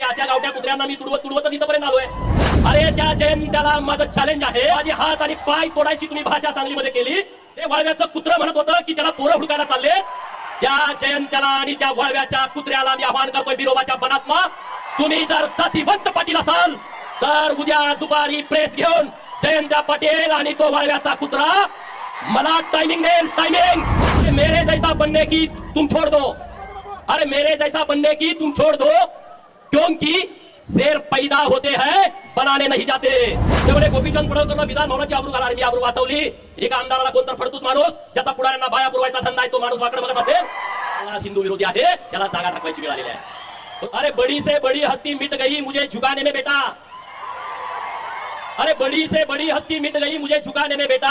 अशा गावठ्या कुत्र्यांना मी तुडवत इथपर्यंत आलोय। अरे त्या जयंत्याला माझं चॅलेंज आहे, माझे हात आणि पाय तोडायची तुम्ही भाषा सांगलीमध्ये केली। ते वाळव्याचं कुत्र म्हणत होतं की त्याला पोरं हुडकायला चालले। त्या जयंत्याला आणि त्या वाळव्याच्या कुत्र्याला मी आवाहन करतोय बिरोबाच्या बनात्मा, तुम्ही जर जातीवंत पाटील असाल तर उद्या दुपारी प्रेस घेऊन जयंत्या पाटील आणि तो वाळव्याचा कुत्रा मला टाइमिंग देल, टाइमिंग। मेरे जैसा बनने की तुम छोड़ दो, अरे मेरे जैसा बनने की तुम छोड़ दो, क्योंकि शेर पैदा होते हैं बनाने नहीं जाते। तेवढे गोपीचंद पडळकर विधान भवनाची आबरू घाला, मी आबरू वाचवली। एका आमदाराला कोणतर फडतूस माणूस ज्याचा पुढाऱ्यांना बाया पुरवायचा धंदा आहे, तो माणूस वाकडे बघत असेल, हिंदू विरोधी आहे, त्याला जागा टाकवायची वेळ आलेली आहे। अरे बड़ी से बड़ी हस्ती मिट गई मुझे झुकाने में बेटा, अरे बड़ी से बड़ी हस्ती मिट गई मुझे झुकाने में बेटा,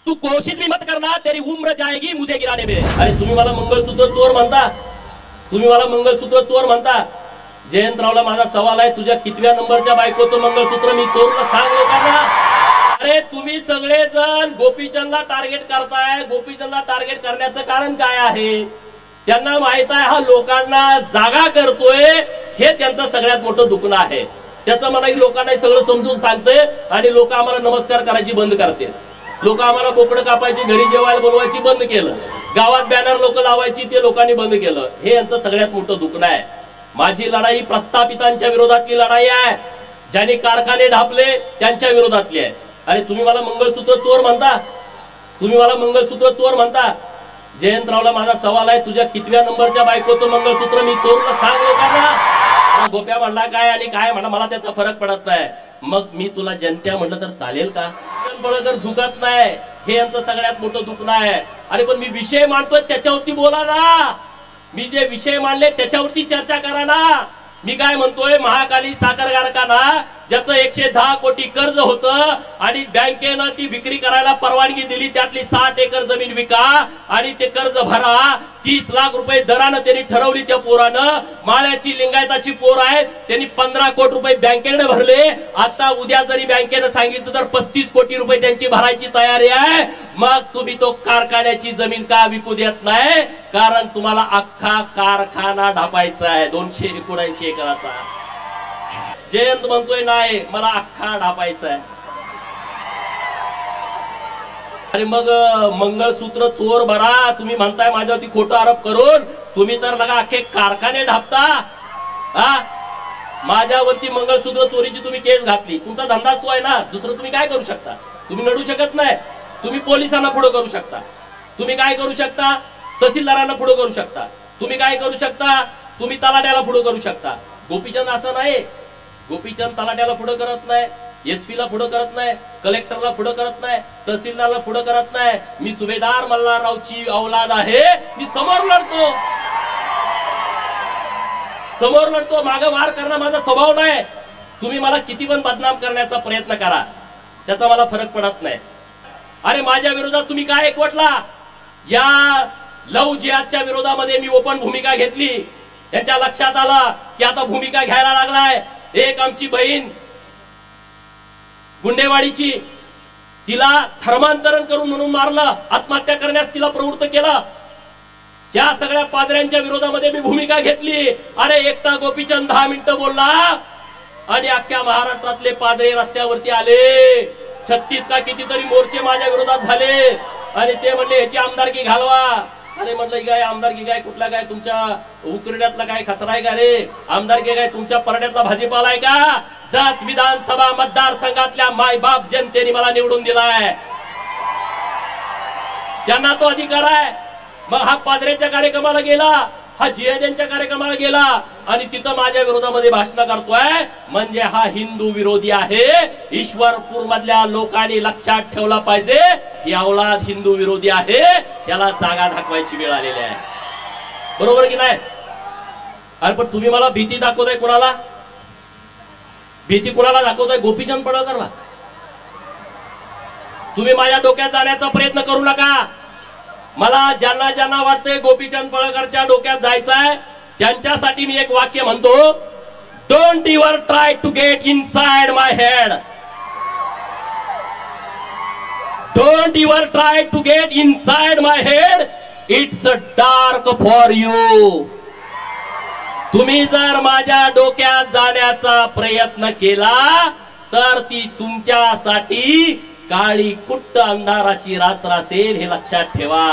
तू कोशिश भी मत करना, तेरी उम्र जाएगी मुझे गिराने में। अरे तुम्ही मला मंगळसूत्र चोर म्हणता, तुम्ही मला मंगळसूत्र चोर म्हणता। जयंतरावला माझा सवाल आहे, तुझ्या कितव्या नंबरच्या बायकोचं मंगळसूत्र मी चोरलं सांग लोकांना। अरे तुम्ही सगळे जण गोपीचंदला टार्गेट करताय, गोपीचंदला टार्गेट करण्याचं कारण काय आहे? त्यांना माहित आहे हा लोकांना जागा करतोय, हे त्यांचं सगळ्यात मोठं दुखणं आहे। त्याचं मला लोकांना सगळं समजून सांगते आणि लोक आम्हाला नमस्कार करायची बंद करते, लोक आम्हाला बोकडं कापायची, घरी जेवायला बोलवायची बंद केलं, गावात बॅनर लोक लावायची ते लोकांनी बंद केलं। हे यांचं सगळ्यात मोठं दुखणं आहे। माझी लढाई प्रस्थापितांच्या विरोधातली लढाई आहे, ज्यांनी कारखाने ढापले त्यांच्या विरोधातली आहे। अरे तुम्ही मला मंगळसूत्र चोर म्हणता, तुम्ही मला मंगळसूत्र चोर म्हणता। जयंतरावला माझा सवाल आहे, तुझ्या कितव्या नंबरच्या बायकोचं मंगळसूत्र मी चोरलं सांग लोकांना। गोप्या म्हणला काय आणि काय म्हणा मला त्याचा फरक पडत नाही, मग मी तुला जनत्या म्हटलं तर चालेल का? पडळकर झुकत नाही, हे यांचं सगळ्यात मोठं दुखणं आहे। अरे पण मी विषय मांडतोय त्याच्यावरती बोला ना, मी जे विषय मांडले त्याच्यावरती चर्चा करा ना। मी काय म्हणतोय, महाकाली साखर कारखाना ज्याचं 110 कोटी कर्ज होतं आणि बँकेनं ती विक्री करायला परवानगी दिली, त्यातली 60 एकर जमीन विका आणि ते कर्ज भरा, 30 लाख रुपये दरानं त्यांनी ठरवली। त्या पोरानं माळ्याची लिंगायताची पोर आहे, त्यांनी 15 कोटी रुपये बँकेने भरले। आता उद्या जरी बँकेनं सांगितलं तर 35 कोटी रुपये त्यांची भरायची तयारी आहे। मग तुम्ही तो कारखान्याची जमीन का विकू देत नाही? कारण तुम्हाला अख्खा कारखाना ढापायचा आहे 279 एकराचा। जयंत म्हणतोय नाही मला अख्खा ढापायचा आहे। अरे मग मंगळसूत्र चोर भरा, तुम्ही म्हणताय माझ्यावरती खोटं आरोप करून, तुम्ही तर लगा अख्खे कारखाने ढापता। हा माझ्यावरती मंगळसूत्र चोरीची तुम्ही केस घातली, तुमचा धंदा तो आहे ना, दुसरं तुम्ही काय करू शकता? तुम्ही लढू शकत नाही, तुम्ही पोलिसांना पुढे करू शकता, तुम्ही काय करू शकता? तहसीलदारांना पुढे करू शकता, तुम्ही काय करू शकता? तुम्ही तलाट्याला पुढे करू शकता। गोपीचंद असं नाही, गोपीचंद तलाट्याला पुढे करत नाही, एसपी ला पुढे करत नाही, कलेक्टरला पुढे करत नाही, तहसीलदारला पुढे करत नाही। मी सुभेदार मल्हाररावची औलाद आहे, मी समोर लढतो, समोर लढतो, मागे वार करणं माझा स्वभाव नाही। तुम्ही मला किती पण बदनाम करण्याचा प्रयत्न करा, त्याचा मला फरक पडत नाही। अरे माझ्या विरोधात तुम्ही काय एकवटला? या लव जिहादच्या विरोधामध्ये मी ओपन भूमिका घेतली, त्यांच्या लक्षात आलं की आता भूमिका घ्यायला लागलाय। एक आमची बहीण गुंडेवाडीची, तिला धर्मांतरण करून म्हणून मारलं, आत्महत्या करण्यास तिला प्रवृत्त केलं। त्या सगळ्या पादऱ्यांच्या विरोधामध्ये मी भूमिका घेतली। अरे एकटा गोपीचंद 10 मिनिटं बोलला आणि अख्ख्या महाराष्ट्रातले पादरे रस्त्यावरती आले, 36 का कितीतरी मोर्चे माझ्या विरोधात झाले आणि ते म्हणले याची आमदारकी घालवा। अरे म्हटलं काय आमदारकी काय, कुठला काय तुमच्या उकरड्यातला काय कचरा आहे का रे? आमदारकी काय तुमच्या परड्यातला भाजीपाला आहे का? जात विधानसभा मतदारसंघातल्या मायबाप जनतेने मला निवडून दिलाय, त्यांना तो अधिकार आहे। मग हा पादरेच्या कार्यक्रमाला गेला, हा जिहाद्यांच्या कार्यक्रमाला गेला आणि तिथं माझ्या विरोधामध्ये भाषण करतोय, म्हणजे हा हिंदू विरोधी आहे। ईश्वरपूर मधल्या लोकांनी लक्षात ठेवला पाहिजे, ही औलाद हिंदू विरोधी आहे, त्याला जागा दाखवायची वेळ आलेली आहे। बरोबर की नाही? अरे पण तुम्ही मला भीती दाखवताय, कोणाला भीती, कोणाला दाखवताय? गोपीचंद पडळकरला। तुम्ही माझ्या डोक्यात जाण्याचा प्रयत्न करू नका। मला ज्यांना ज्यांना वाटतंय गोपीचंद पडळकरच्या डोक्यात जायचंय त्यांच्यासाठी मी एक वाक्य म्हणतो, don't ever try to get inside my head, don't ever try to get inside my head, it's dark for you. तुम्ही जर माझ्या डोक्यात जाण्याचा प्रयत्न केला तर ती तुमच्यासाठी काळी कुट्ट अंधाराची रात्र असेल, हे लक्षात ठेवा.